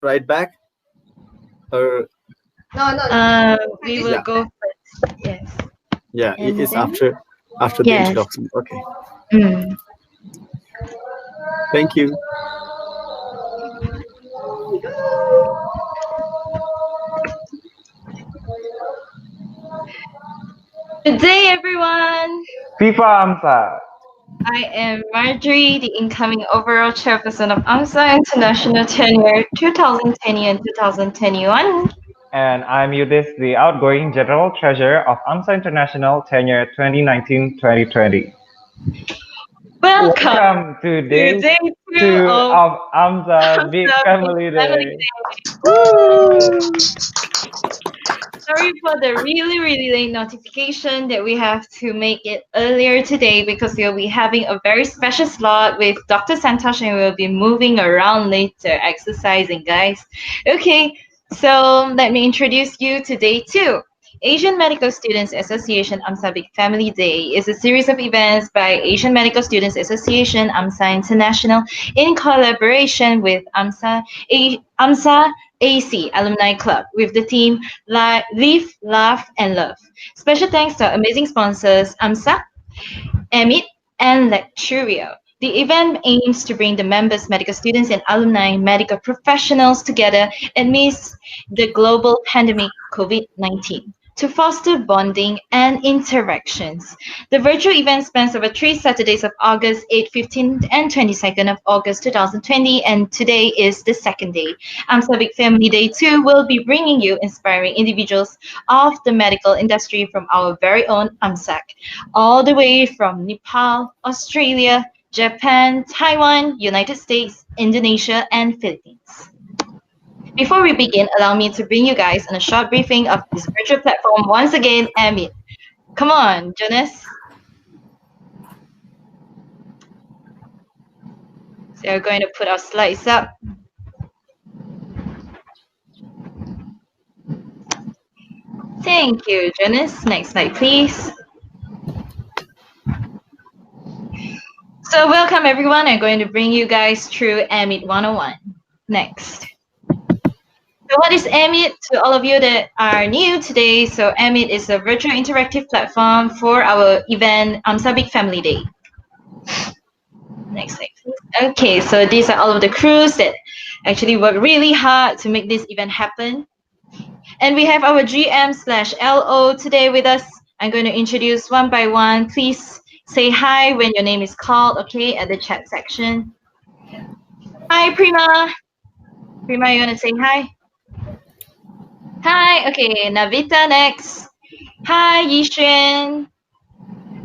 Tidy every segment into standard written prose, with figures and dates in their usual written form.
right back? Or No. We will go first. Yes. yeah, And it's then after the yes. introduction. Okay, Mm. thank you. Good day, everyone. FIFA AMSA. I am Marjorie, the incoming overall chairperson of AMSA International Tenure 2020 and 2021. And I'm Yudis, the outgoing General Treasurer of AMSA International Tenure 2019-2020. Welcome Welcome to to day day 2 two of of AMSA Big AMSA Family Family Day. Day. Woo! Sorry for the really late notification that we have to make it earlier today because we'll be having a very special slot with Dr. Santosh and we'll be moving around later, exercising, guys. Okay, so let me introduce you to day 2. Asian Medical Students Association AMSA Big Family Day is a series of events by Asian Medical Students Association AMSA International in collaboration with AMSA AC Alumni Club with the theme Live, Laugh, and Love. Special thanks to our amazing sponsors AMSA, AMIT, and Lecturio. The event aims to bring the members, medical students, and alumni medical professionals together amidst the global pandemic COVID-19 to foster bonding and interactions. The virtual event spans over 3 Saturdays of August 8, 15, and 22nd of August 2020, and today is the second day. AMSA Big Family Day 2 will be bringing you inspiring individuals of the medical industry from our very own AMSAC, all the way from Nepal, Australia, Japan, Taiwan, United States, Indonesia, and Philippines. Before we begin, allow me to bring you guys on a short briefing of this virtual platform once again, AMIT. Come on, Jonas. So we're going to put our slides up. Thank you, Jonas. Next slide, please. So welcome everyone. I'm going to bring you guys through AMIT 101. Next. So what is AMIT? To all of you that are new today, so AMIT is a virtual interactive platform for our event AMSA Big Family Day. Next slide, please. Okay, so these are all of the crews that actually work really hard to make this event happen. And we have our GM/LO today with us. I'm going to introduce one by one. Please say hi when your name is called, okay, at the chat section. Hi, Prima. Prima, you want to say hi? Hi, okay, Navita next. Hi, Yixuan.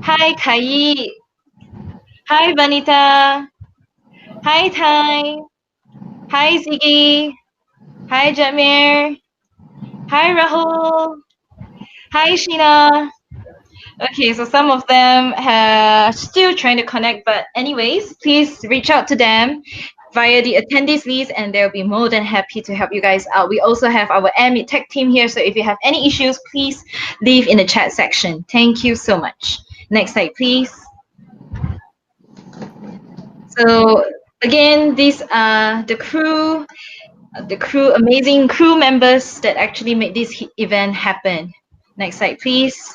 Hi, Kai. Hi, Vanita. Hi, Tai. Hi, Ziggy. Hi, Jamir. Hi, Rahul. Hi, Sheena. Okay, so some of them are still trying to connect, but anyways, please reach out to them via the attendees list and they'll be more than happy to help you guys out. We also have our AMIT tech team here, so if you have any issues, please leave in the chat section. Thank you so much. Next slide, please. So again, these are the amazing crew members that actually made this event happen. Next slide, please.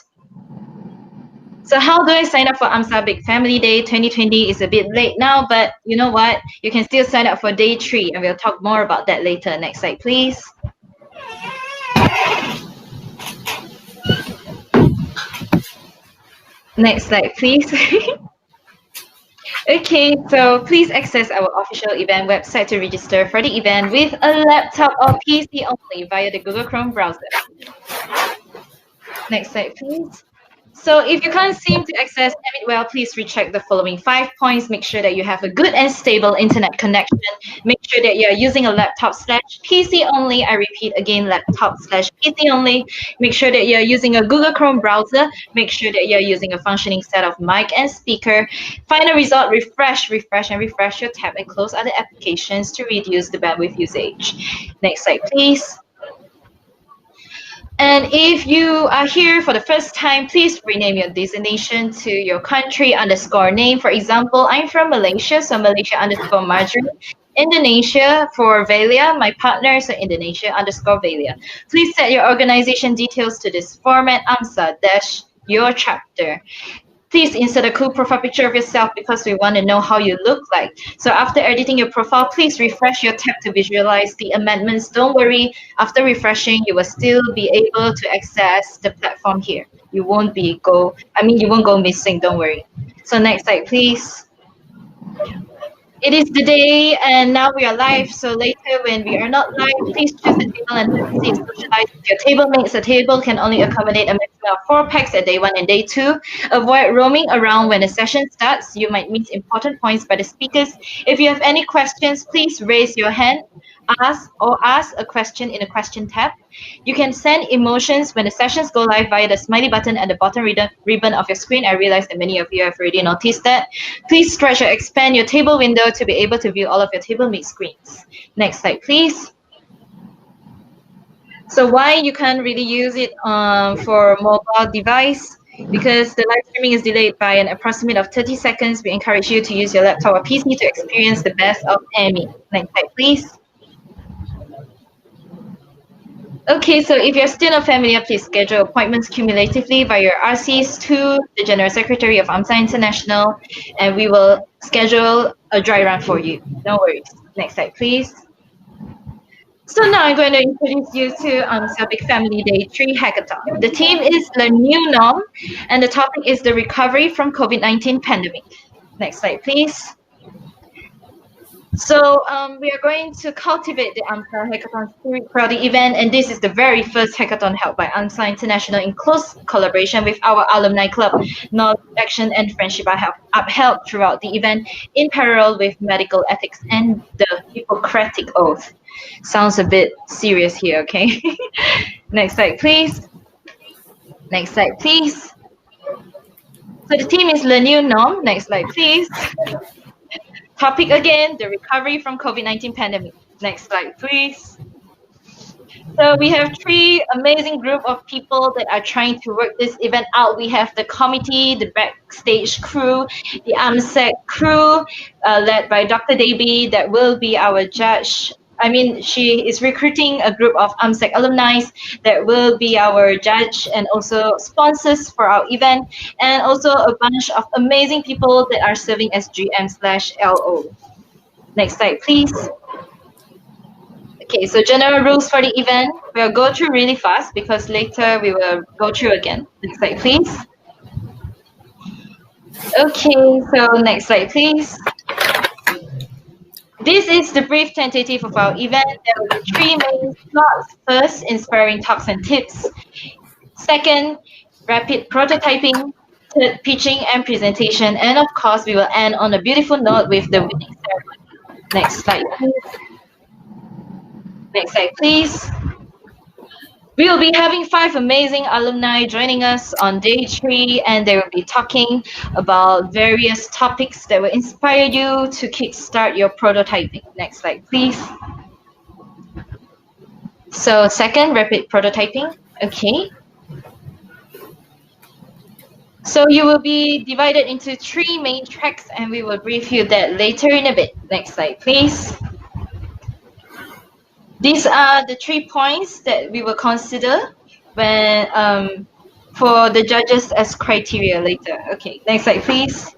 So how do I sign up for AMSA Big Family Day 2020? Is a bit late now, but you know what? You can still sign up for day 3 and we'll talk more about that later. Next slide, please. Next slide, please. Okay, so please access our official event website to register for the event with a laptop or PC only via the Google Chrome browser. Next slide, please. So if you can't seem to access AMIT well, please recheck the following 5 points. Make sure that you have a good and stable internet connection. Make sure that you're using a laptop/PC only. I repeat again, laptop/PC only. Make sure that you're using a Google Chrome browser. Make sure that you're using a functioning set of mic and speaker. Final result, refresh your tab and close other applications to reduce the bandwidth usage. Next slide, please. And if you are here for the first time, please rename your designation to your country _name. For example, I'm from Malaysia, so Malaysia _Marjorie. Indonesia for Valia, my partner, so Indonesia _ Valia. Please set your organization details to this format, AMSA - your chapter. Please insert a cool profile picture of yourself because we want to know how you look like. So after editing your profile, please refresh your tab to visualize the amendments. Don't worry, after refreshing, you will still be able to access the platform here. You won't go missing, don't worry. So next slide, please. It is the day, and now we are live. So later, when we are not live, please choose a table and have a seat. Socialize with your table mates. A table can only accommodate a maximum of 4 packs at day 1 and day 2. Avoid roaming around when the session starts. You might miss important points by the speakers. If you have any questions, please raise your hand. Ask a question in the question tab. You can send emotions when the sessions go live via the smiley button at the bottom ribbon of your screen. I realize that many of you have already noticed that. Please stretch or expand your table window to be able to view all of your table mate screens. Next slide, please. So why you can't really use it for mobile device? Because the live streaming is delayed by an approximate of 30 seconds. We encourage you to use your laptop or PC to experience the best of AMI. Next slide, please. Okay, so if you're still not familiar, please schedule appointments cumulatively via your RCs to the General Secretary of AMSA International, and we will schedule a dry run for you. No worries. Next slide, please. So now I'm going to introduce you to AMSA Big Family Day 3 Hackathon. The theme is the new norm, and the topic is the recovery from COVID-19 pandemic. Next slide, please. So we are going to cultivate the AMSA Hackathon spirit throughout the event, and this is the very first hackathon held by AMSA International in close collaboration with our alumni club. Knowledge, action, and friendship are upheld throughout the event in parallel with medical ethics and the Hippocratic Oath. Sounds a bit serious here, okay? Next slide, please. Next slide, please. So the theme is the new norm. Next slide, please. Topic again, the recovery from COVID-19 pandemic. Next slide, please. So we have 3 amazing group of people that are trying to work this event out. We have the committee, the backstage crew, the AMSAC crew, led by Dr. Debbie, that will be our judge. She is recruiting a group of AMSAC alumni that will be our judge and also sponsors for our event, and also a bunch of amazing people that are serving as GM/LO. Next slide, please. Okay, so general rules for the event. We'll go through really fast because later we will go through again. Next slide, please. Okay, so next slide, please. This is the brief tentative of our event. There will be 3 main slots. First, inspiring talks and tips. Second, rapid prototyping. Third, pitching and presentation. And of course, we will end on a beautiful note with the winning ceremony. Next slide, please. Next slide, please. We will be having 5 amazing alumni joining us on day 3, and they will be talking about various topics that will inspire you to kickstart your prototyping. Next slide, please. So second, rapid prototyping. Okay. So you will be divided into 3 main tracks, and we will brief you that later in a bit. Next slide, please. These are the 3 points that we will consider when for the judges as criteria later. Okay, next slide, please.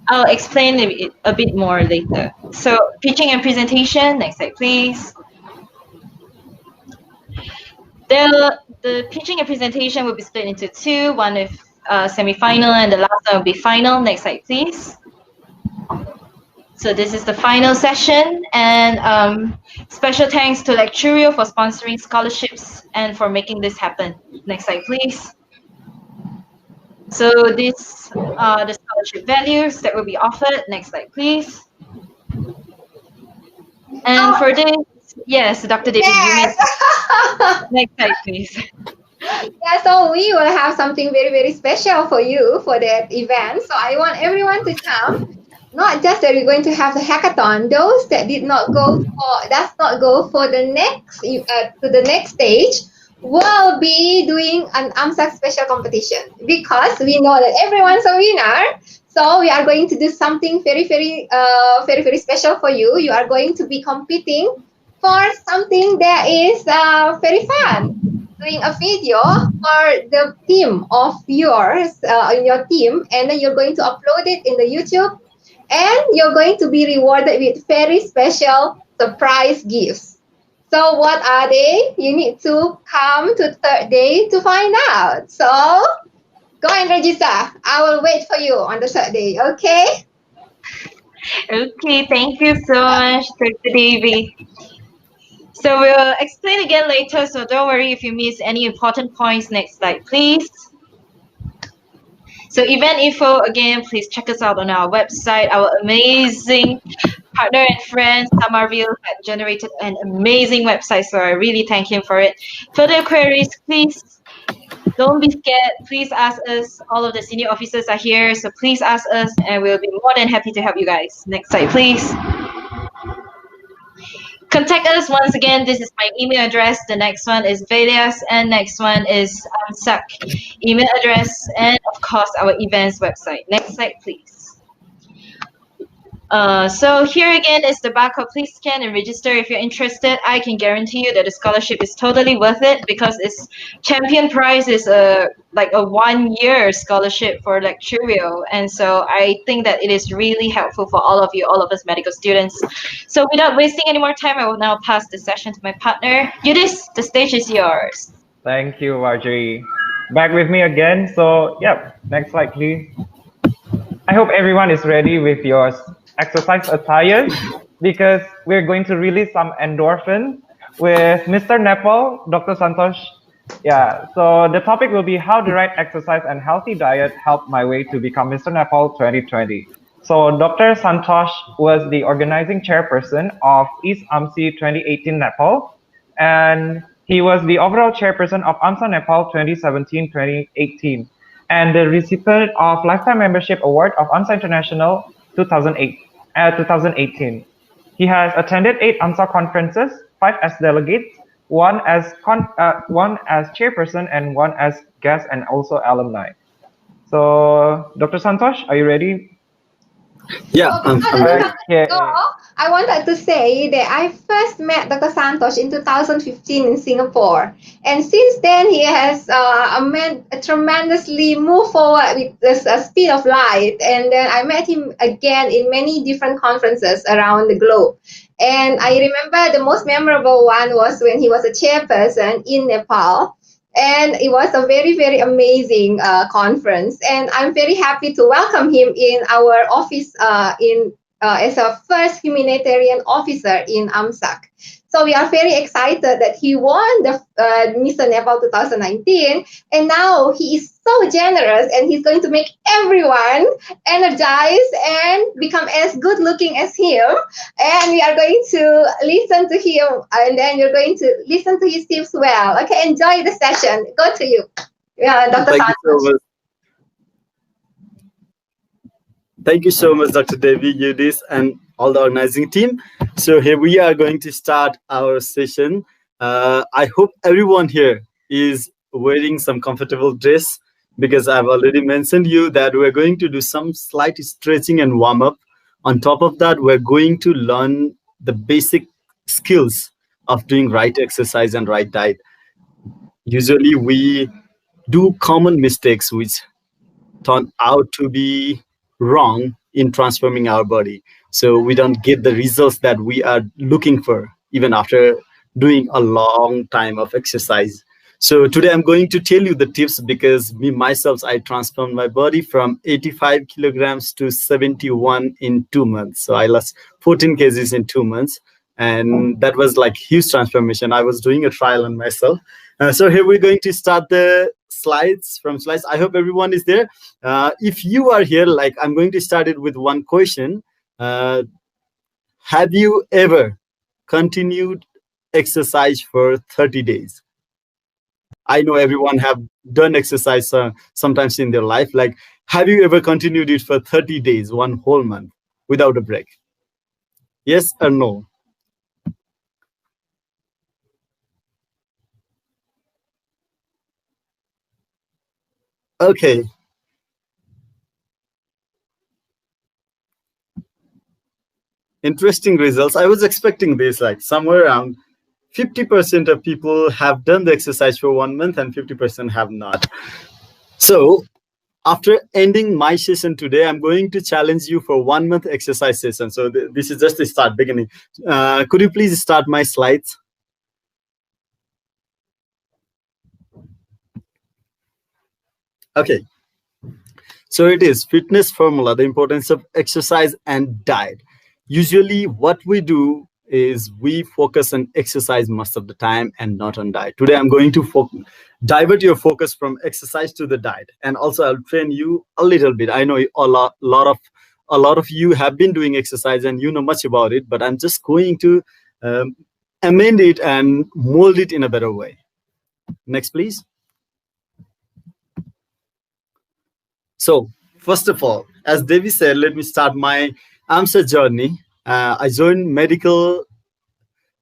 I'll explain it a bit more later. So pitching and presentation. Next slide, please. The pitching and presentation will be split into 2. One with semi-final, and the last one will be final. Next slide, please. So this is the final session, and special thanks to Lecturio for sponsoring scholarships and for making this happen. Next slide, please. So these are the scholarship values that will be offered. Next slide, please. And for this, yes, Dr. David, yes. Next slide, please. Yeah, so we will have something very, very special for you for that event. So I want everyone to come. Not just that we're going to have the hackathon. Those that does not go for the next to the next stage will be doing an AMSAC special competition, because we know that everyone's a winner. So we are going to do something very special for you. You are going to be competing for something that is very fun. Doing a video for the team of yours in your team, and then you're going to upload it in the YouTube, and you're going to be rewarded with very special surprise gifts. So what are they? You need to come to third day to find out. So go and register. I will wait for you on the third day. Okay? Okay, thank you so much, Dr. Devi. So we'll explain again later, so don't worry if you miss any important points. Next slide, please. So event info, again, please check us out on our website. Our amazing partner and friend, Samarville, had generated an amazing website, so I really thank him for it. Further queries, please don't be scared. Please ask us. All of the senior officers are here, so please ask us, and we'll be more than happy to help you guys. Next slide, please. Contact us once again. This is my email address. The next one is Velia's, and next one is AMSAAC email address, and of course our events website. Next slide, please. So here again is the barcode. Please scan and register if you're interested. I can guarantee you that the scholarship is totally worth it because its champion prize is like a 1-year scholarship for lecturio, and so I think that it is really helpful for all of you, all of us medical students. So without wasting any more time, I will now pass the session to my partner. Yudis, the stage is yours. Thank you, Marjorie. Back with me again. So, next slide, please. I hope everyone is ready with your exercise attire because we're going to release some endorphin with Mr. Nepal, Dr. Santosh. Yeah, so the topic will be how the right exercise and healthy diet helped my way to become Mr. Nepal 2020. So Dr. Santosh was the organizing chairperson of East AMSI 2018 Nepal, and he was the overall chairperson of AMSA Nepal 2017-2018, and the recipient of Lifetime Membership Award of AMSA International 2018. He has attended 8 AMSA conferences, 5 as delegate, one as chairperson, and 1 as guest, and also alumni. So, Dr. Santosh, are you ready? Yeah, I'm ready. I wanted to say that I first met Dr. Santosh in 2015 in Singapore, and since then he has tremendously moved forward with the speed of light. And then I met him again in many different conferences around the globe. And I remember the most memorable one was when he was a chairperson in Nepal. And it was a very amazing conference, and I'm very happy to welcome him in our office as a first humanitarian officer in AMSAAC. So we are very excited that he won the Mr. Nepal 2019, and now he is so generous, and he's going to make everyone energized and become as good looking as him. And we are going to listen to him, and then you're going to listen to his tips well. Okay, enjoy the session. Go to you, Dr. Thank you so Santosh. much. Thank you so much, Dr. Devi, Yudis, and all the organizing team. So here we are going to start our session. I hope everyone here is wearing some comfortable dress because I've already mentioned you that we're going to do some slight stretching and warm up. On top of that, we're going to learn the basic skills of doing right exercise and right diet. Usually we do common mistakes which turn out to be wrong in transforming our body. So we don't get the results that we are looking for, even after doing a long time of exercise. So today I'm going to tell you the tips because myself, I transformed my body from 85 kilograms to 71 in 2 months. So I lost 14 kgs in 2 months. And that was like huge transformation. I was doing a trial on myself. So here we're going to start the slides. I hope everyone is there. If you are here, like I'm going to start it with one question. Have you ever continued exercise for 30 days? I know everyone have done exercise sometimes in their life. Like, have you ever continued it for 30 days, one whole month without a break? Yes or no? Okay. interesting results. I was expecting this, like somewhere around 50% of people have done the exercise for 1 month and 50% have not. So after ending my session today, I'm going to challenge you for 1 month exercise session. So this is just the start, beginning. Could you please start my slides? Okay. So it is fitness formula, the importance of exercise and diet. Usually what we do is we focus on exercise most of the time and not on diet. Today I'm going to divert your focus from exercise to the diet, and also I'll train you a little bit. I know a lot of you have been doing exercise and you know much about it, but I'm just going to amend it and mold it in a better way. Next, please. So first of all, as Devi said, let me start my AMSA journey. I joined medical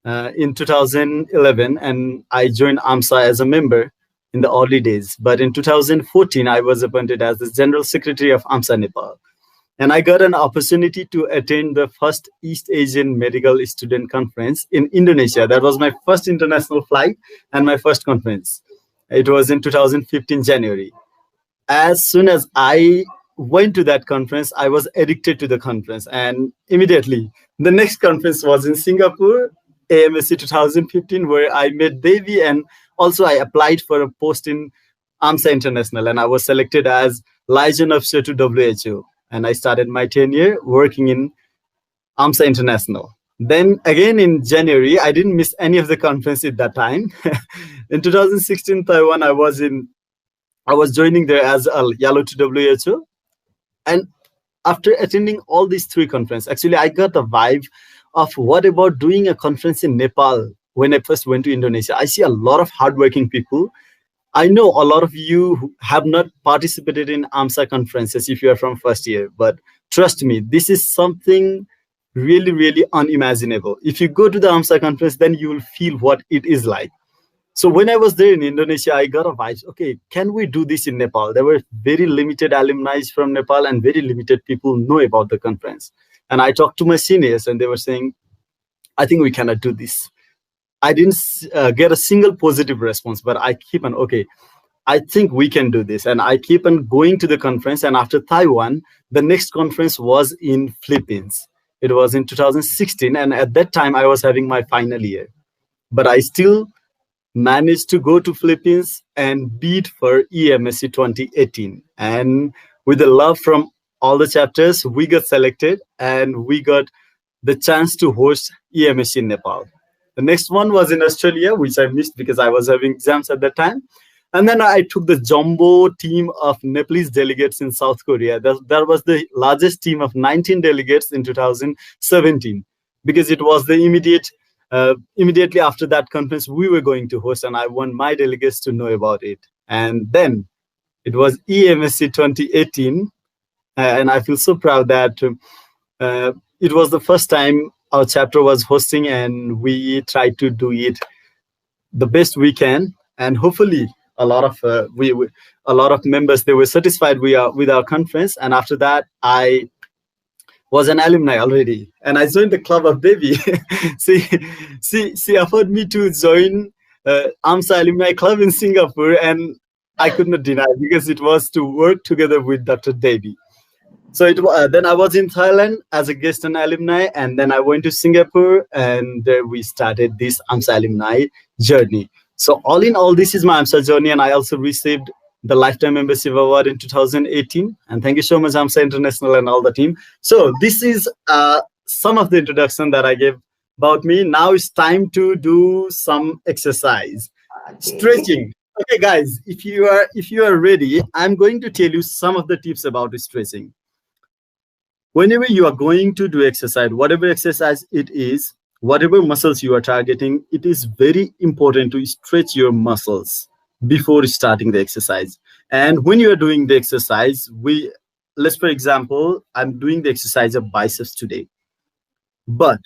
in 2011, and I joined AMSA as a member in the early days. But in 2014, I was appointed as the General Secretary of AMSA Nepal. And I got an opportunity to attend the first East Asian Medical Student Conference in Indonesia. That was my first international flight and my first conference. It was in 2015 January. As soon as I went to that conference, I was addicted to the conference. And immediately, the next conference was in Singapore, AMSC 2015, where I met Devi, and also I applied for a post in AMSA International, and I was selected as liaison officer to WHO. And I started my tenure working in AMSA International. Then again in January, I didn't miss any of the conference at that time. In 2016 Taiwan, I was joining there as a yellow to WHO. And after attending all these three conferences, actually, I got a vibe of what about doing a conference in Nepal when I first went to Indonesia. I see a lot of hardworking people. I know a lot of you who have not participated in AMSA conferences if you are from first year, but trust me, this is something really, really unimaginable. If you go to the AMSA conference, then you will feel what it is like. So when I was there in Indonesia, I got a vibe, okay, can we do this in Nepal? There were very limited alumni from Nepal and very limited people know about the conference. And I talked to my seniors and they were saying, I think we cannot do this. I didn't get a single positive response, but I keep on, okay, I think we can do this. And I keep on going to the conference. And after Taiwan, the next conference was in Philippines. It was in 2016. And at that time, I was having my final year. But I still managed to go to Philippines and bid for EMSC 2018. And with the love from all the chapters, we got selected and we got the chance to host EMSC in Nepal. The next one was in Australia, which I missed because I was having exams at that time. And then I took the jumbo team of Nepalese delegates in South Korea. That was the largest team of 19 delegates in 2017, because it was the immediately after that conference we were going to host, and I want my delegates to know about it. And then it was EMSC 2018, and I feel so proud that it was the first time our chapter was hosting, and we tried to do it the best we can, and hopefully a lot of members, they were satisfied with our conference. And after that, I was an alumni already, and I joined the club of Devi. She offered me to join AMSA Alumni Club in Singapore, and I could not deny because it was to work together with Dr. Devi. So then I was in Thailand as a guest and alumni, and then I went to Singapore, and there we started this AMSA Alumni Journey. So all in all, this is my AMSA journey, and I also received the Lifetime Membership Award in 2018. And thank you so much, AMSA International and all the team. So this is some of the introduction that I gave about me. Now it's time to do some exercise. Stretching. Okay, guys, if you are ready, I'm going to tell you some of the tips about stretching. Whenever you are going to do exercise, whatever exercise it is, whatever muscles you are targeting, it is very important to stretch your muscles before starting the exercise. And when you are doing the exercise, let's, for example, I'm doing the exercise of biceps today, but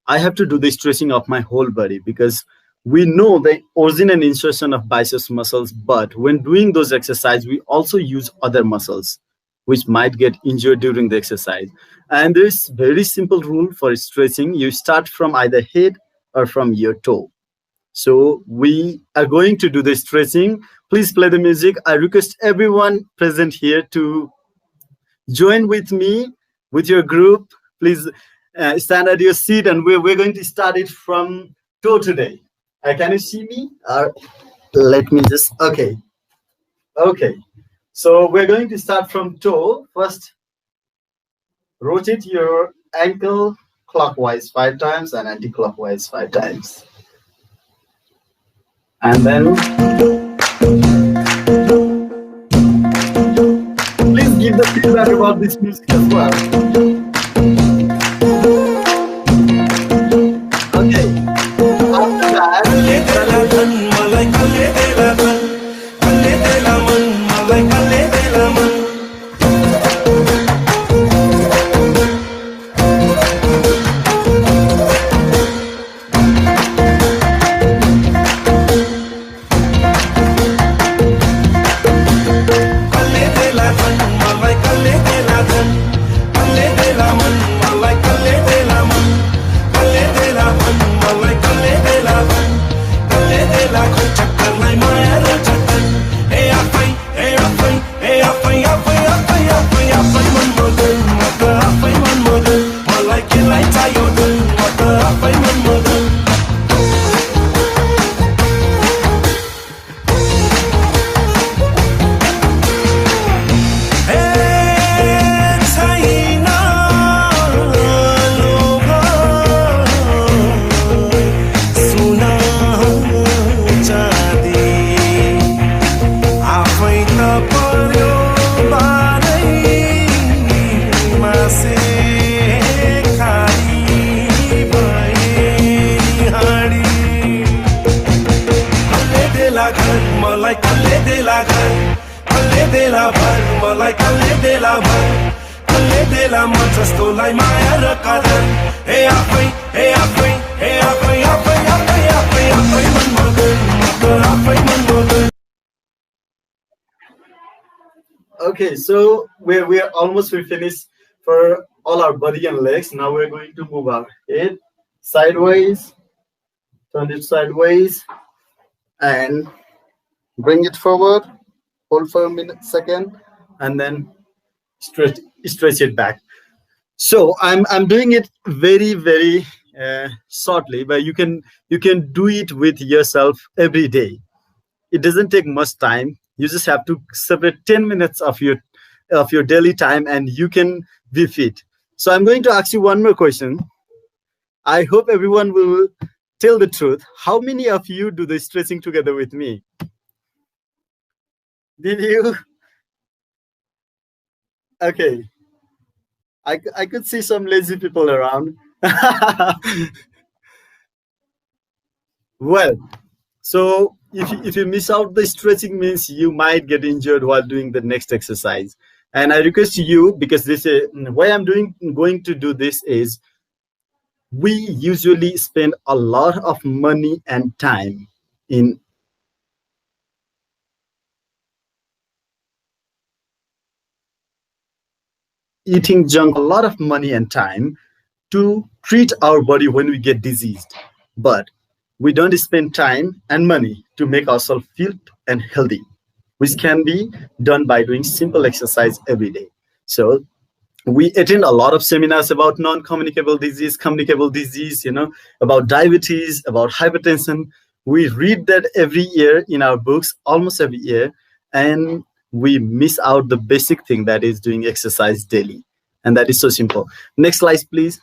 I have to do the stretching of my whole body, because we know the origin and insertion of biceps muscles, but when doing those exercises, we also use other muscles. which might get injured during the exercise. And there's very simple rule for stretching. You start from either head or from your toe. So we are going to do the stretching. Please play the music. I request everyone present here to join with me, with your group. Please stand at your seat, and we're going to start it from toe today. Can you see me? Let me just, okay. Okay. So we're going to start from toe. First, rotate your ankle clockwise 5 times and anti-clockwise 5 times. And then please give the feedback about this music as well. Okay. After that, okay, so we're almost finished for all our body and legs. Now we're going to move our head sideways, turn it sideways, and bring it forward. Hold for a minute, second, and then stretch it back. So I'm doing it very shortly, but you can do it with yourself every day. It doesn't take much time. You just have to separate 10 minutes of your daily time, and you can be fit. So I'm going to ask you one more question. I hope everyone will tell the truth. How many of you do the stretching together with me? Did you? Okay. I could see some lazy people around. Well, so if you miss out the stretching, means you might get injured while doing the next exercise. And I request you, because this why I'm going to do this is, we usually spend a lot of money and time in eating junk, a lot of money and time to treat our body when we get diseased. But we don't spend time and money to make ourselves fit and healthy, which can be done by doing simple exercise every day. So we attend a lot of seminars about non-communicable disease, communicable disease, about diabetes, about hypertension. We read that every year in our books, almost every year, and we miss out the basic thing, that is doing exercise daily. And that is so simple. Next slide, please.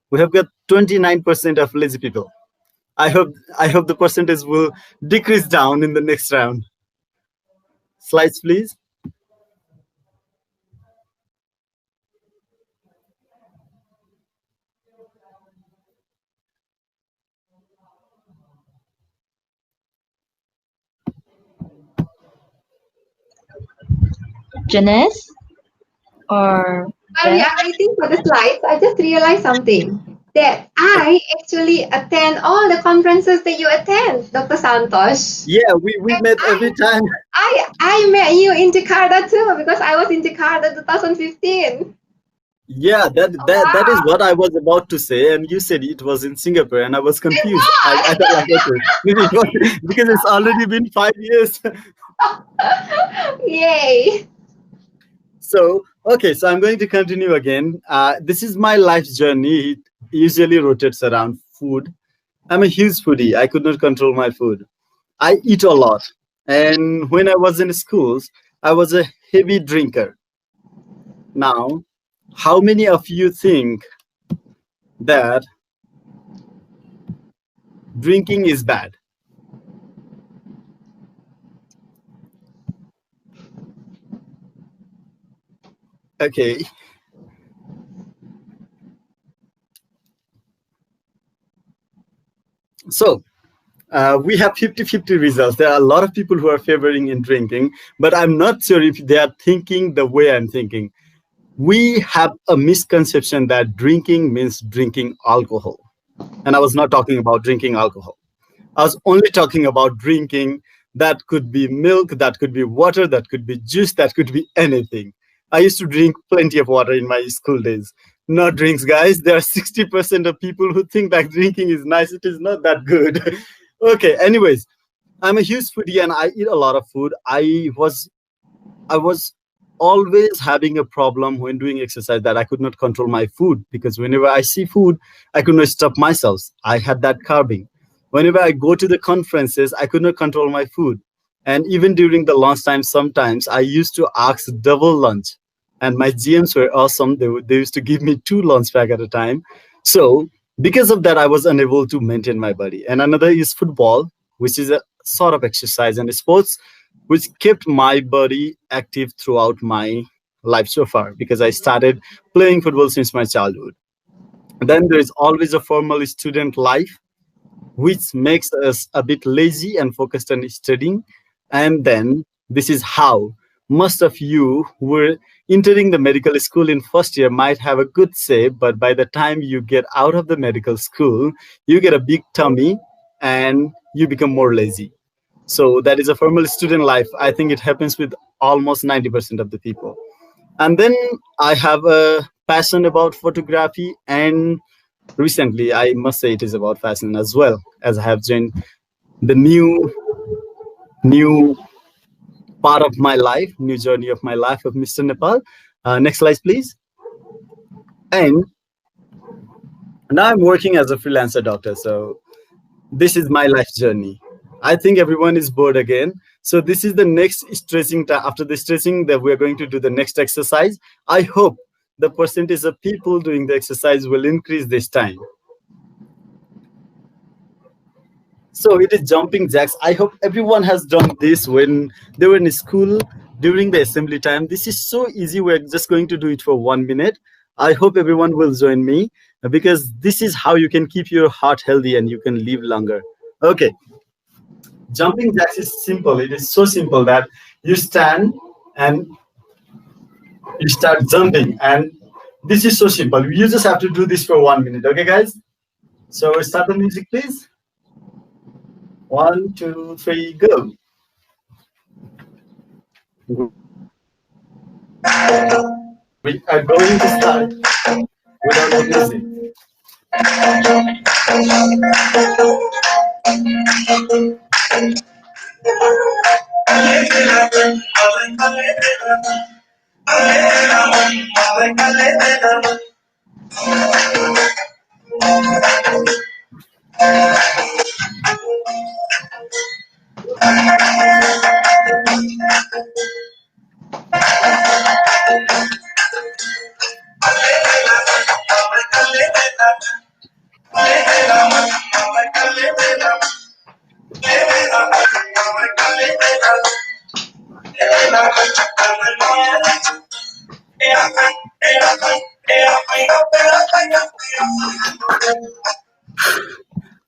We have got 29% of lazy people. I hope the percentage will decrease down in the next round. Slides, please. Janice? Or while we are waiting for the slides, I just realized something. that I actually attend all the conferences that you attend, Dr. Santosh. Yeah, we And met every time. I met you in Jakarta too because I was in Jakarta 2015. Yeah, that is what I was about to say, and you said it was in Singapore, and I was It confused. I was. thought like, okay, maybe it was because it's already been 5 years. Yay. So okay, so I'm going to continue again. This is my life's journey. It usually rotates around food. I'm a huge foodie. I could not control my food. I eat a lot, and when I was in schools, I was a heavy drinker. Now, how many of you think that drinking is bad? Okay, so we have 50-50 results. There are a lot of people who are favoring in drinking, but I'm not sure if they are thinking the way I'm thinking. We have a misconception that drinking means drinking alcohol. And I was not talking about drinking alcohol. I was only talking about drinking that could be milk, that could be water, that could be juice, that could be anything. I used to drink plenty of water in my school days. Not drinks, guys. There are 60% of people who think that drinking is nice. It is not that good. Okay, anyways, I'm a huge foodie and I eat a lot of food. I was always having a problem when doing exercise that I could not control my food because whenever I see food, I could not stop myself. I had that carving. Whenever I go to the conferences, I could not control my food. And even during the lunchtime, sometimes I used to ask double lunch. And my GMs were awesome. They used to give me two lunch pack at a time. So because of that, I was unable to maintain my body. And another is football, which is a sort of exercise and sports which kept my body active throughout my life so far because I started playing football since my childhood. Then there is always a formal student life, which makes us a bit lazy and focused on studying. And then this is how most of you who were entering the medical school in first year might have a good shape, but by the time you get out of the medical school, you get a big tummy and you become more lazy. So that is a formal student life. I think it happens with almost 90% of the people. And then I have a passion about photography, and recently I must say it is about fashion as well, as I have joined the new part of my life, new journey of my life of Mr. Nepal. Next slide, please. And now I'm working as a freelancer doctor. So this is my life journey. I think everyone is bored again. So this is the next stretching time. After the stretching, that we're going to do the next exercise. I hope the percentage of people doing the exercise will increase this time. So it is jumping jacks. I hope everyone has done this when they were in school during the assembly time. This is so easy. We're just going to do it for 1 minute. I hope everyone will join me because this is how you can keep your heart healthy and you can live longer. Okay. Jumping jacks is simple. It is so simple that you stand and you start jumping. And this is so simple. You just have to do this for 1 minute. Okay, guys? So start the music, please. 1, 2, 3, go. We are going to start without the music.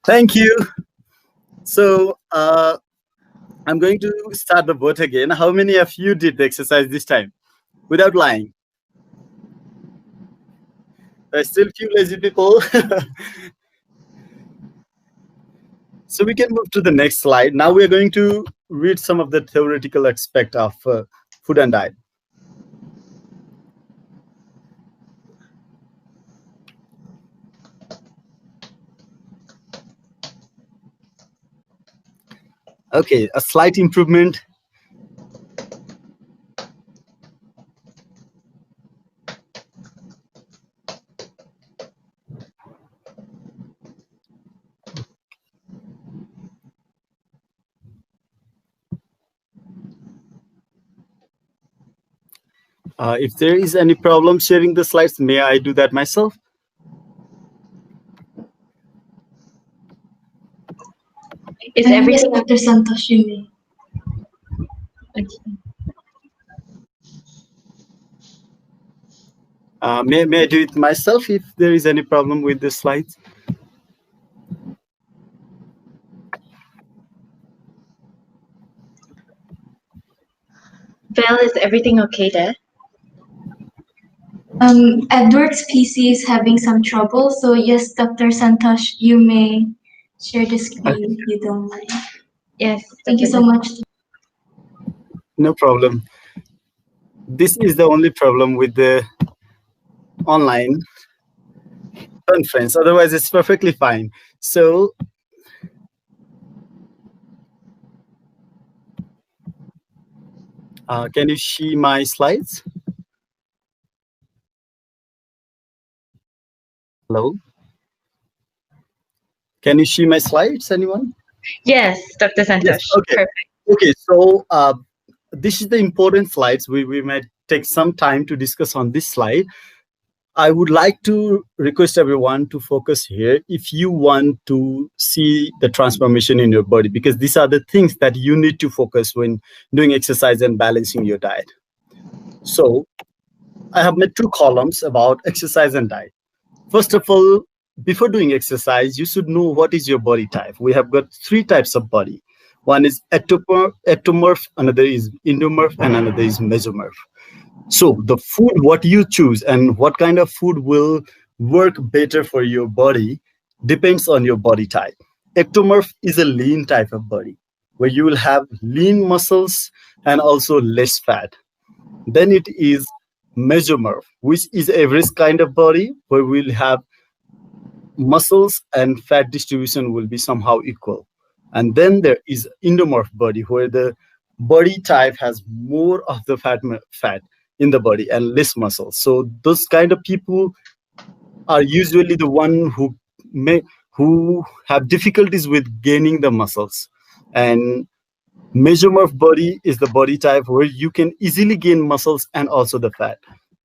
Thank you. So I'm going to start the vote again. How many of you did the exercise this time? Without lying. There's still few lazy people. So we can move to the next slide. Now we are going to read some of the theoretical aspect of food and diet. Okay, a slight improvement. If there is any problem sharing the slides, may I do that myself? Is Yes, everything Dr. Santosh, you may. May I do it myself if there is any problem with the slides? Val, is everything okay there? Edward's PC is having some trouble, so yes, Dr. Santosh, you may share the screen if you don't mind. Yes. Thank you so much. No problem. This is the only problem with the online conference. Otherwise, it's perfectly fine. So can you see my slides? Hello? Can you see my slides, anyone? Yes, Dr. Santosh. Yes, okay. Perfect. Okay, so this is the important slides. We might take some time to discuss on this slide. I would like to request everyone to focus here if you want to see the transformation in your body, because these are the things that you need to focus when doing exercise and balancing your diet. So I have made two columns about exercise and diet. First of all, before doing exercise, you should know what is your body type. We have got three types of body. One is ectomorph, another is endomorph, and another is mesomorph. So the food, what you choose and what kind of food will work better for your body depends on your body type. Ectomorph is a lean type of body where you will have lean muscles and also less fat. Then it is mesomorph, which is average kind of body where we'll have muscles and fat distribution will be somehow equal. And then there is endomorph body where the body type has more of the fat in the body and less muscle. So those kind of people are usually the one who have difficulties with gaining the muscles. And mesomorph body is the body type where you can easily gain muscles and also the fat.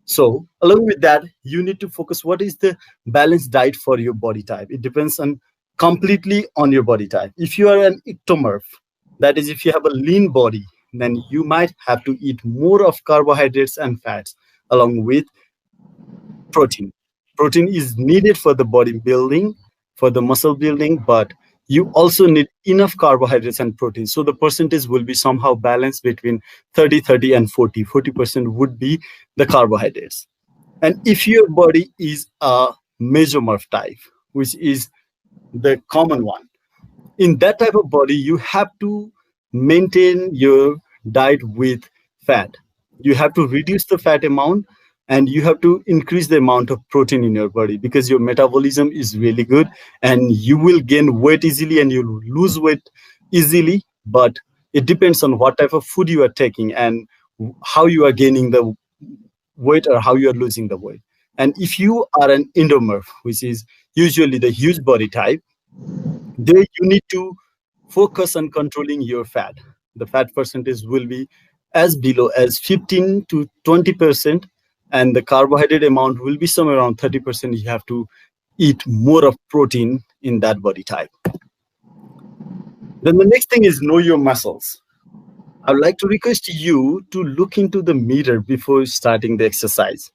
So along with that, you need to focus what is the balanced diet for your body type. It depends on completely on your body type. If you are an ectomorph, that is if you have a lean body, then you might have to eat more of carbohydrates and fats along with protein. Protein is needed for the body building, for the muscle building, but you also need enough carbohydrates and protein. So the percentage will be somehow balanced between 30 and 40. 40% would be the carbohydrates. And if your body is a mesomorph type, which is the common one, in that type of body, you have to maintain your diet with fat. You have to reduce the fat amount and you have to increase the amount of protein in your body because your metabolism is really good and you will gain weight easily and you lose weight easily. But it depends on what type of food you are taking and how you are gaining the weight or how you are losing the weight. And if you are an endomorph, which is usually the huge body type, there you need to focus on controlling your fat. The fat percentage will be as below as 15 to 20%, and the carbohydrate amount will be somewhere around 30%. You have to eat more of protein in that body type. Then the next thing is know your muscles. I would like to request you to look into the mirror before starting the exercise.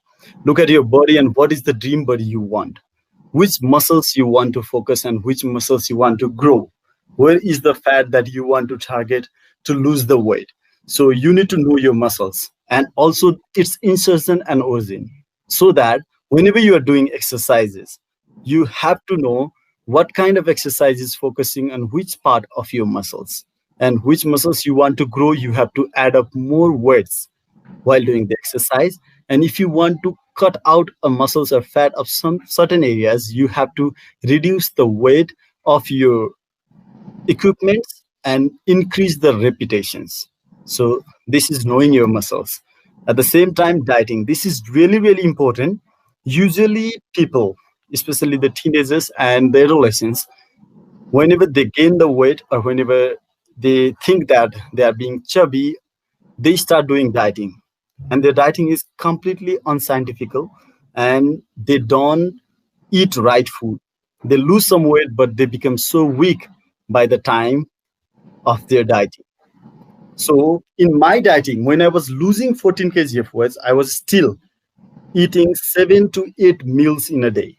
Look at your body and what is the dream body you want. Which muscles you want to focus and which muscles you want to grow. Where is the fat that you want to target to lose the weight? So you need to know your muscles and also its insertion and origin so that whenever you are doing exercises, you have to know what kind of exercise is focusing on which part of your muscles, and which muscles you want to grow. You have to add up more weights while doing the exercise. And if you want to cut out a muscles or fat of some certain areas, you have to reduce the weight of your equipments and increase the repetitions. So this is knowing your muscles. At the same time, dieting. This is really, really important. Usually people, especially the teenagers and the adolescents, whenever they gain the weight or whenever they think that they are being chubby, they start doing dieting. And their dieting is completely unscientific, and they don't eat right food. They lose some weight, but they become so weak by the time of their dieting. So in my dieting, when I was losing 14 kg of weight, I was still eating 7 to 8 meals in a day.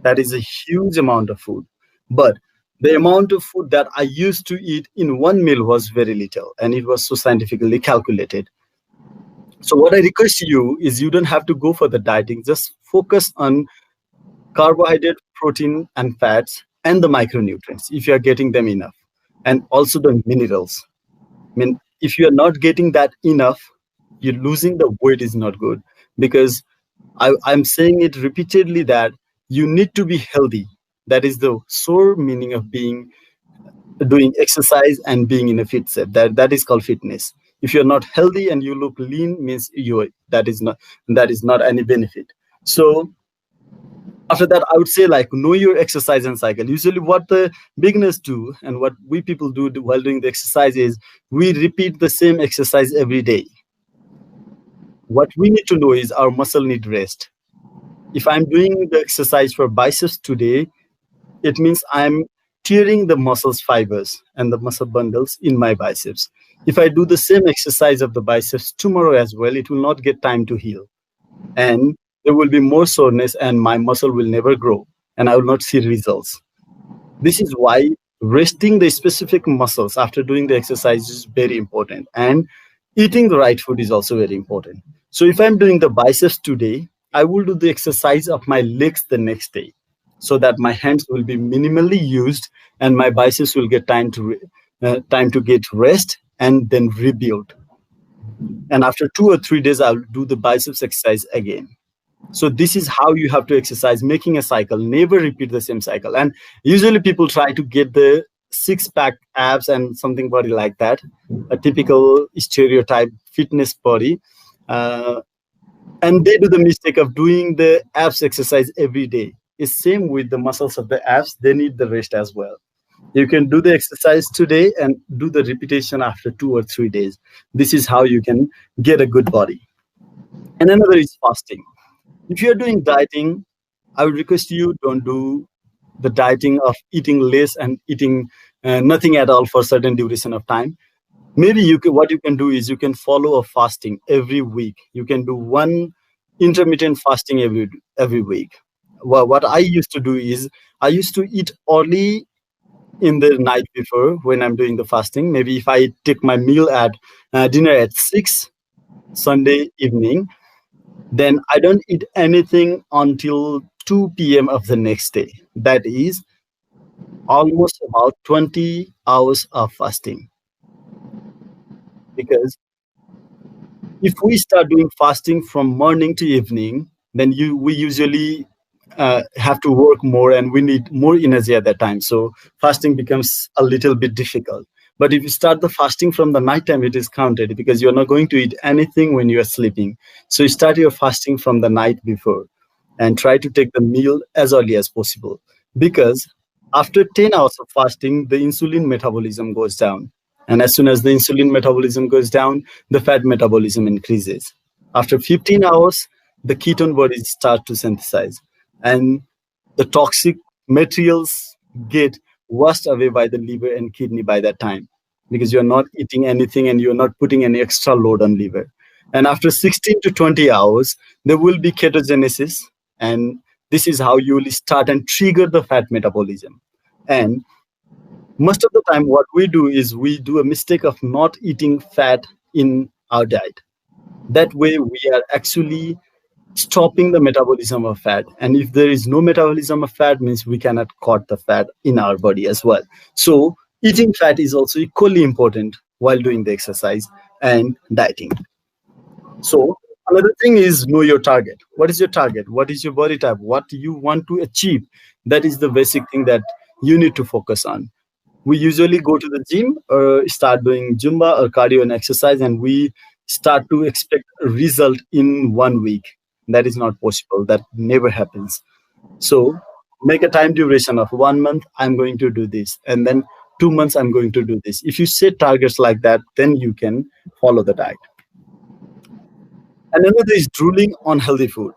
That is a huge amount of food. But the amount of food that I used to eat in one meal was very little, and it was so scientifically calculated. So what I request you is, you don't have to go for the dieting. Just focus on carbohydrate, protein, and fats, and the micronutrients if you are getting them enough, and also the minerals. I mean, if you are not getting that enough, you're losing the weight is not good, because I'm saying it repeatedly that you need to be healthy. That is the sole meaning of doing exercise and being in a fit set. That is called fitness. If you're not healthy and you look lean, means that is not any benefit. So after that, I would say, like, know your exercise and cycle. Usually what the beginners do and what we people do while doing the exercise is, we repeat the same exercise every day. What we need to know is our muscle need rest. If I'm doing the exercise for biceps today, it means I'm tearing the muscles fibers and the muscle bundles in my biceps. If I do the same exercise of the biceps tomorrow as well, it will not get time to heal. And there will be more soreness and my muscle will never grow and I will not see results. This is why resting the specific muscles after doing the exercise is very important. And eating the right food is also very important. So if I'm doing the biceps today, I will do the exercise of my legs the next day, so that my hands will be minimally used and my biceps will get time to get rest and then rebuild. And after 2 or 3 days, I'll do the biceps exercise again. So this is how you have to exercise, making a cycle. Never repeat the same cycle. And usually people try to get the six-pack abs and something body like that, a typical stereotype fitness body. And they do the mistake of doing the abs exercise every day. It's same with the muscles of the abs. They need the rest as well. You can do the exercise today and do the repetition after 2 or 3 days. This is how you can get a good body. And another is fasting. If you're doing dieting, I would request you, don't do the dieting of eating less and eating nothing at all for a certain duration of time. Maybe what you can do is, you can follow a fasting every week. You can do one intermittent fasting every week. Well, what I used to do is, I used to eat early in the night before when I'm doing the fasting. Maybe if I take my meal at dinner at 6 Sunday evening, then I don't eat anything until 2 p.m. of the next day. That is almost about 20 hours of fasting. Because if we start doing fasting from morning to evening, then we usually have to work more and we need more energy at that time. So fasting becomes a little bit difficult. But if you start the fasting from the nighttime, it is counted, because you're not going to eat anything when you are sleeping. So you start your fasting from the night before and try to take the meal as early as possible. Because after 10 hours of fasting, the insulin metabolism goes down. And as soon as the insulin metabolism goes down, the fat metabolism increases. After 15 hours, the ketone bodies start to synthesize. And the toxic materials get washed away by the liver and kidney by that time, because you're not eating anything and you're not putting any extra load on liver. And after 16 to 20 hours, there will be ketogenesis. And this is how you will start and trigger the fat metabolism. And most of the time, what we do is, we do a mistake of not eating fat in our diet. That way, we are actually stopping the metabolism of fat. And if there is no metabolism of fat, means we cannot cut the fat in our body as well. So eating fat is also equally important while doing the exercise and dieting. So another thing is know your target. What is your target? What is your body type? What do you want to achieve? That is the basic thing that you need to focus on. We usually go to the gym or start doing Zumba or cardio and exercise, and we start to expect a result in 1 week. That is not possible. That never happens. So make a time duration of 1 month. I'm going to do this, and then 2 months I'm going to do this. If you set targets like that, then you can follow the diet. Another is drooling on healthy food.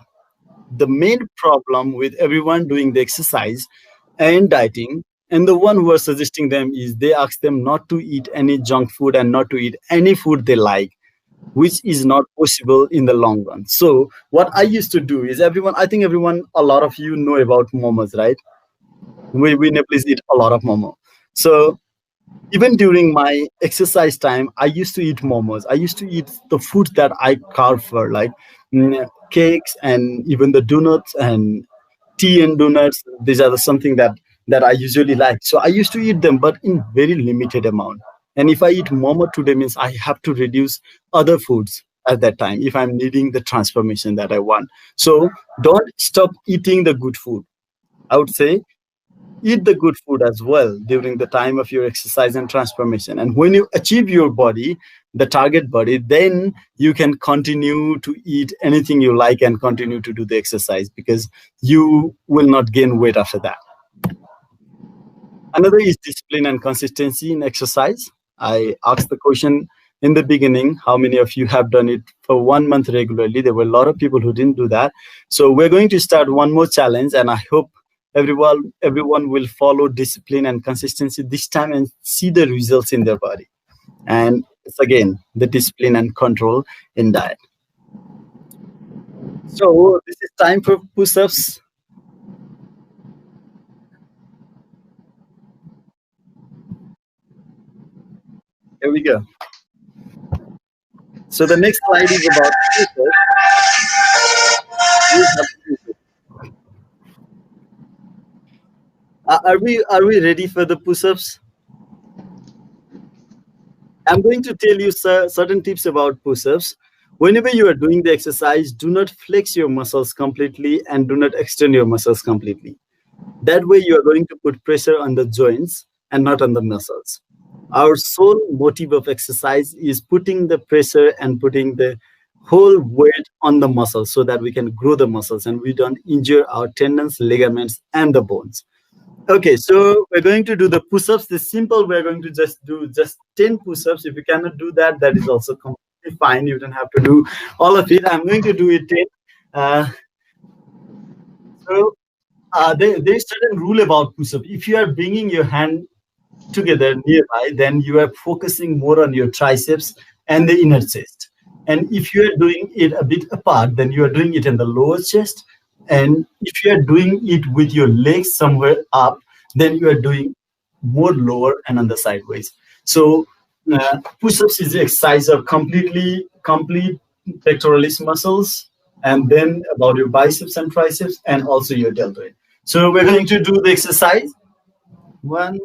The main problem with everyone doing the exercise and dieting, and the one who are suggesting them, is they ask them not to eat any junk food and not to eat any food they like, which is not possible in the long run. So what I used to do is, I think everyone, a lot of you know about momos, right? We Nepalese eat a lot of momo. So even during my exercise time, I used to eat momos. I used to eat the food that I carve for, like cakes and even the donuts and tea and donuts. These are something that I usually like. So I used to eat them, but in very limited amount. And if I eat momo today, means I have to reduce other foods at that time if I'm needing the transformation that I want. So don't stop eating the good food. I would say eat the good food as well during the time of your exercise and transformation. And when you achieve your body, the target body, then you can continue to eat anything you like and continue to do the exercise, because you will not gain weight after that. Another is discipline and consistency in exercise. I asked the question in the beginning, how many of you have done it for 1 month regularly? There were a lot of people who didn't do that. So we're going to start one more challenge, and I hope everyone will follow discipline and consistency this time and see the results in their body. And it's again the discipline and control in diet. So this is time for push-ups. Here we go. So the next slide is about push-ups. Are we ready for the push-ups? I'm going to tell you certain tips about push-ups. Whenever you are doing the exercise, do not flex your muscles completely and do not extend your muscles completely. That way you are going to put pressure on the joints and not on the muscles. Our sole motive of exercise is putting the pressure and putting the whole weight on the muscles so that we can grow the muscles and we don't injure our tendons, ligaments, and the bones. Okay, so we're going to do the push-ups. The simple, we're going to do 10 push-ups. If you cannot do that, that is also completely fine. You don't have to do all of it. I'm going to do it 10. There's certain rule about push-up. If you are bringing your hand together nearby, then you are focusing more on your triceps and the inner chest. And if you are doing it a bit apart, then you are doing it in the lower chest. And if you are doing it with your legs somewhere up, then you are doing more lower and on the sideways. So push-ups is the exercise of complete pectoralis muscles, and then about your biceps and triceps, and also your deltoid. So we're going to do the exercise. 1.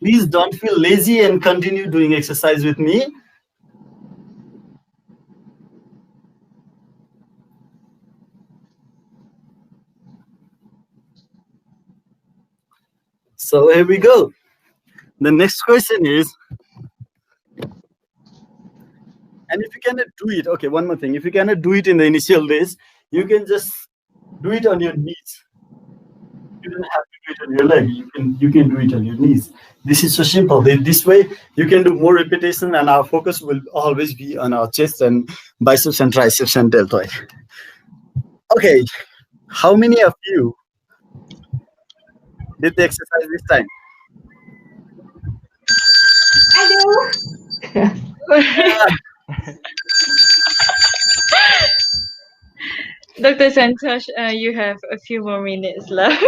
Please don't feel lazy and continue doing exercise with me. So here we go. The next question is, and if you cannot do it, okay, one more thing. If you cannot do it in the initial days, you can just do it on your knees. You don't have to do it on your leg. You can do it on your knees. This is so simple. This way, you can do more repetition, and our focus will always be on our chest and biceps and triceps and deltoid. Okay, how many of you did the exercise this time? I Dr. Santosh, you have a few more minutes left.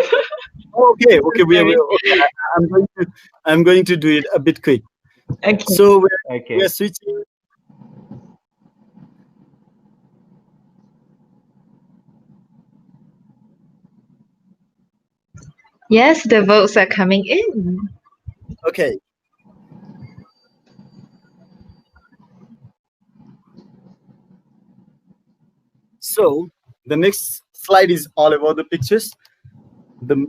Okay, okay, okay. I'm going to do it a bit quick. Okay. So we're Okay. switching. Yes, the votes are coming in. Okay. So the next slide is all about the pictures. The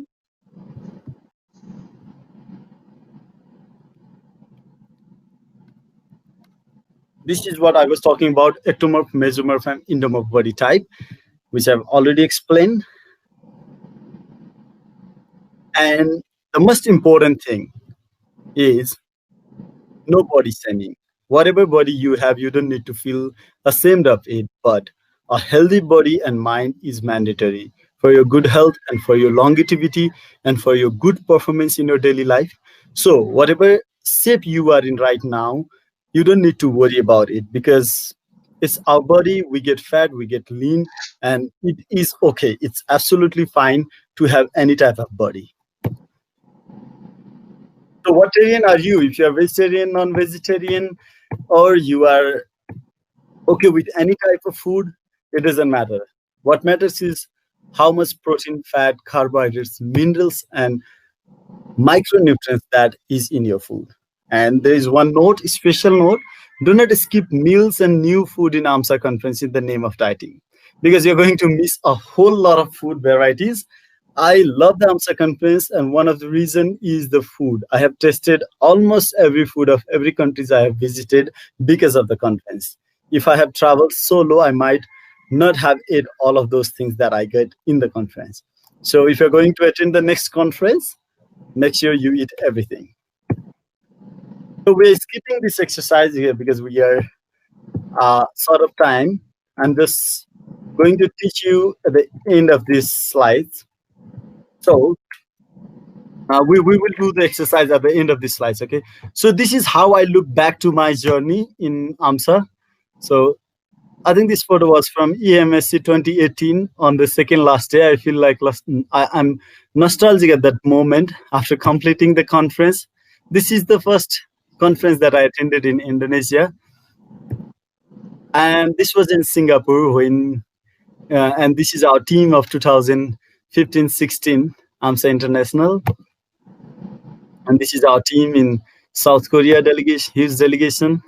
This is what I was talking about: ectomorph, mesomorph, and endomorph body type, which I've already explained. And the most important thing is no body shaming. Whatever body you have, you don't need to feel ashamed of it, but a healthy body and mind is mandatory for your good health and for your longevity and for your good performance in your daily life. So whatever shape you are in right now, you don't need to worry about it, because it's our body. We get fat, we get lean, and it is okay. It's absolutely fine to have any type of body. So what vegetarian are you? If you are vegetarian, non-vegetarian, or you are okay with any type of food, it doesn't matter. What matters is how much protein, fat, carbohydrates, minerals, and micronutrients that is in your food. And there is one note, special note: do not skip meals and new food in AMSA conference in the name of dieting, because you're going to miss a whole lot of food varieties. I love the AMSA conference, and one of the reason is the food. I have tasted almost every food of every countries I have visited because of the conference. If I have traveled solo, I might not have ate all of those things that I get in the conference. So if you're going to attend the next conference, make sure you eat everything. So we're skipping this exercise here because we are short of time. I'm just going to teach you at the end of this slides. So we will do the exercise at the end of this slides, okay? So this is how I look back to my journey in AMSA. So I think this photo was from EMSC 2018 on the second last day. I feel like I'm nostalgic at that moment after completing the conference. This is the first conference that I attended in Indonesia. And this was in Singapore and this is our team of 2015-16 AMSA International. And this is our team in South Korea delegation, his delegation.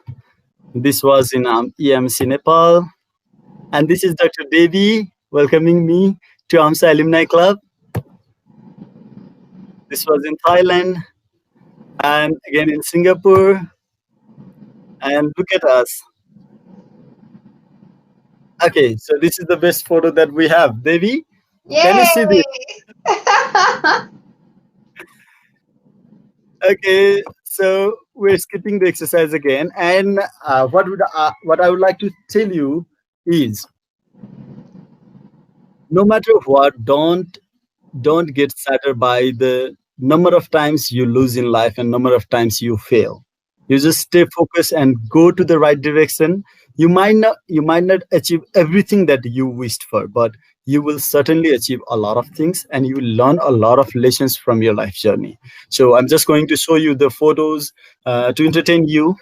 This was in EMC Nepal. And this is Dr. Devi welcoming me to AMSA Alumni Club. This was in Thailand and again in Singapore. And look at us. Okay, so this is the best photo that we have. Devi, can you see this? Okay, so we're skipping the exercise again. And what I would like to tell you is, no matter what, don't get saddened by the number of times you lose in life and number of times you fail. You just stay focused and go to the right direction. You might not achieve everything that you wished for, but you will certainly achieve a lot of things, and you will learn a lot of lessons from your life journey. So I'm just going to show you the photos to entertain you.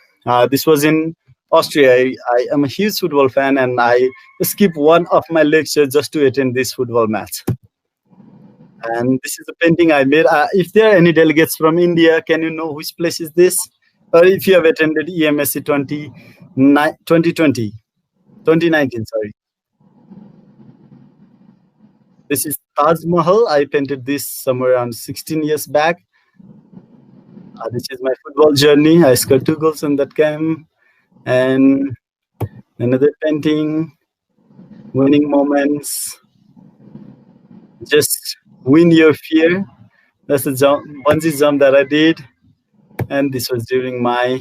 This was in Austria. I am a huge football fan, and I skip one of my lectures just to attend this football match. And this is a painting I made. If there are any delegates from India, can you know which place is this? Or if you have attended EMSC 2019, sorry. This is Taj Mahal. I painted this somewhere around 16 years back. This is my football journey. I scored 2 goals in that game. And another painting, winning moments. Just win your fear. That's a bungee jump that I did. And this was during my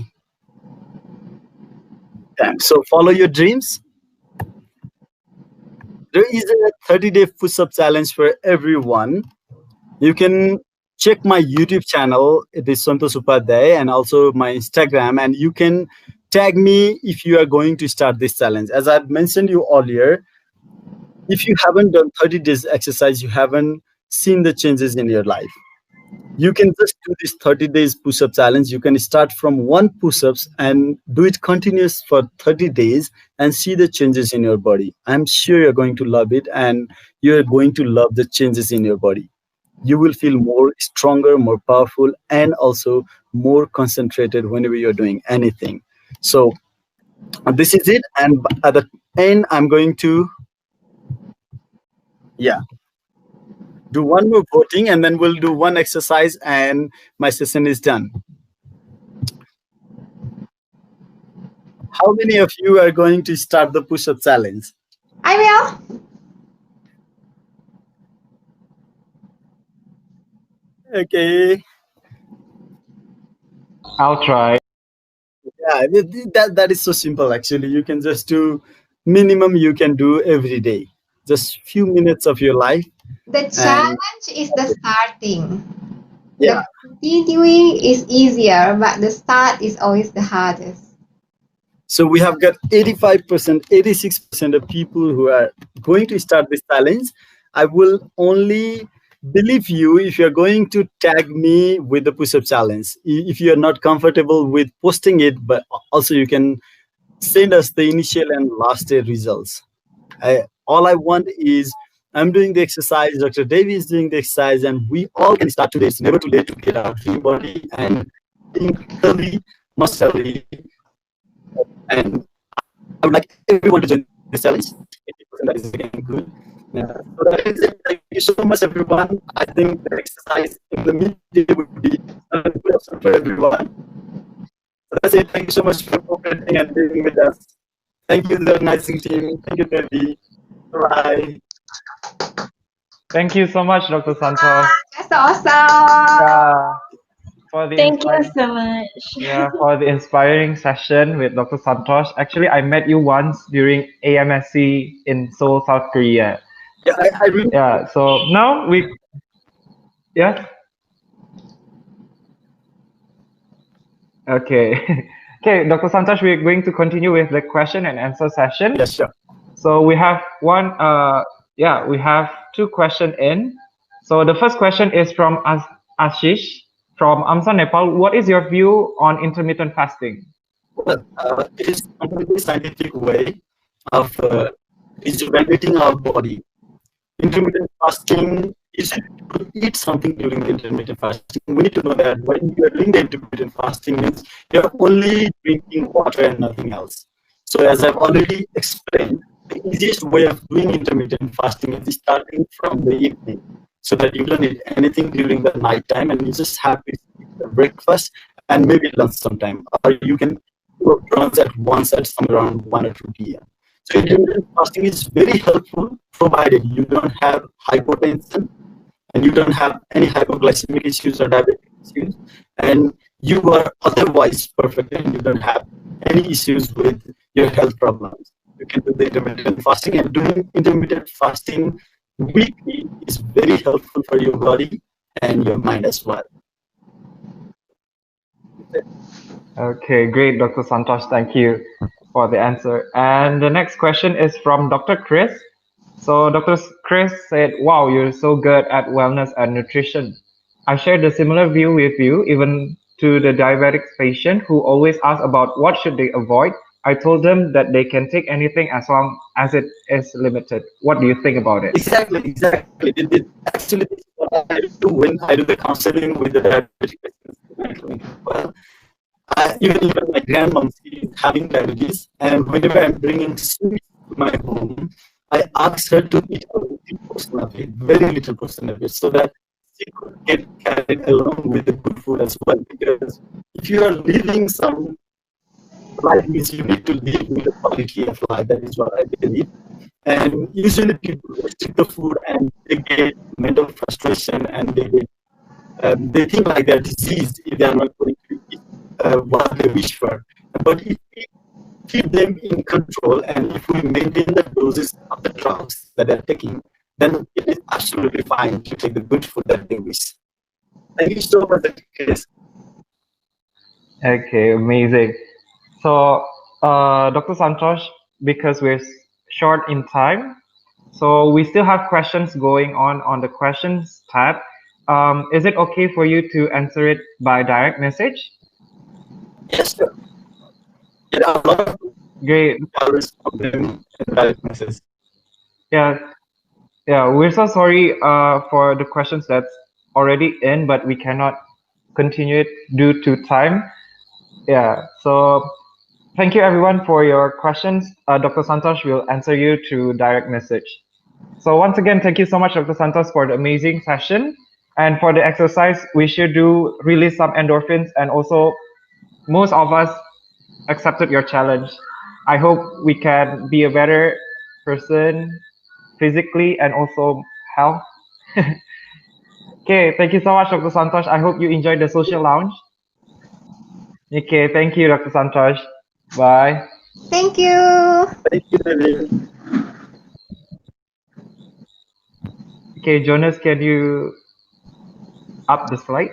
time. So follow your dreams. There is a 30-day push-up challenge for everyone. You can check my YouTube channel. It is Santosh Upadhyaya, and also my Instagram. And you can tag me if you are going to start this challenge. As I've mentioned you earlier, if you haven't done 30 days exercise, you haven't seen the changes in your life. You can just do this 30 days push-up challenge. You can start from one push-ups and do it continuous for 30 days and see the changes in your body. I'm sure you're going to love it, and you're going to love the changes in your body. You will feel more stronger, more powerful, and also more concentrated whenever you're doing anything. So this is it, and at the end I'm going to, yeah, do one more voting, and then we'll do one exercise and my session is done. How many of you are going to start the push-up challenge? I will. Okay. I'll try. Yeah, that is so simple actually. You can just do minimum you can do every day. Just few minutes of your life. The And challenge is the starting. yeah, The continuing is easier, but the start is always the hardest. so we have got 85%, 86% of people who are going to start this challenge. I will only believe you if you're going to tag me with the push-up challenge. If you're not comfortable with posting it, but also you can send us the initial and last day results. All I want is I'm doing the exercise, Dr. Devi is doing the exercise, and we all can start today. It's never too late to get our dream body and being healthy, muscly. And I would like everyone to join this challenge. 80% that is again good. So that is it. Thank you so much, everyone. I think the exercise in the midday would be a good option for everyone. So that's it. Thank you so much for cooperating and being with us. Thank you, the organizing team. Thank you, Debbie. Bye. Thank you so much, Dr. Santosh. That's awesome. Yeah, for the Thank you inspiring, so much. yeah, for the inspiring session with Dr. Santosh. Actually, I met you once during AMSC in Seoul, South Korea. Yeah, I really. Yeah, so now yeah, okay. Okay, Dr. Santosh, we're going to continue with the question and answer session. Yeah, sure. So we have we have two questions in. So the first question is from Ashish from AMSA Nepal. What is your view on intermittent fasting? Well, it is a completely scientific way of rejuvenating our body. Intermittent fasting is to eat something during the intermittent fasting. We need to know that when you are doing the intermittent fasting means you're only drinking water and nothing else. So as I've already explained, the easiest way of doing intermittent fasting is starting from the evening, so that you don't eat anything during the night time and you just have to eat the breakfast and maybe lunch sometime. Or you can go lunch at once at somewhere around 1 or 2 p.m. So intermittent fasting is very helpful provided you don't have hypotension and you don't have any hypoglycemic issues or diabetic issues, and you are otherwise perfect and you don't have any issues with your health problems. You can do the intermittent fasting, and doing intermittent fasting weekly is very helpful for your body and your mind as well. Okay, great, Dr. Santosh. Thank you for the answer. And the next question is from Dr. Chris. So Dr. Chris said, wow, you're so good at wellness and nutrition. I shared a similar view with you, even to the diabetic patient who always asks about what should they avoid. I told them that they can take anything as long as it is limited. What do you think about it? Exactly. Actually, this is what I do when I do the counseling with the diabetic patients. Well, even my grandmom is having diabetes, and whenever I'm bringing sweets to my home, I ask her to eat a little portion of it, very little portion of it, so that she could get carried along with the good food as well. Because if you are living some life, means you need to live with the quality of life. That is what I believe. And usually people restrict the food and they get mental frustration and they think like they're diseased if they are not going to eat what they wish for. But if we keep them in control and if we maintain the doses of the drugs that they're taking, then it is absolutely fine to take the good food that they wish. Thank you so much, Chris. Okay, amazing. So, Dr. Santosh, because we're short in time, So we still have questions going on the questions tab. Is it okay for you to answer it by direct message? Yes, sir. There are a lot of Great. always them in direct message. Yeah, yeah. We're so sorry for the questions that's already in, but we cannot continue it due to time. Yeah. So thank you everyone for your questions. Dr. Santosh will answer you through direct message. So once again, thank you so much, Dr. Santos, for the amazing session. And for the exercise, we should do release some endorphins, and also most of us accepted your challenge. I hope we can be a better person physically and also health. Okay, thank you so much, Dr. Santosh. I hope you enjoyed the social lounge. Okay, thank you, Dr. Santosh. Bye. Thank you. Thank you, David. Okay, Jonas, can you up the slide?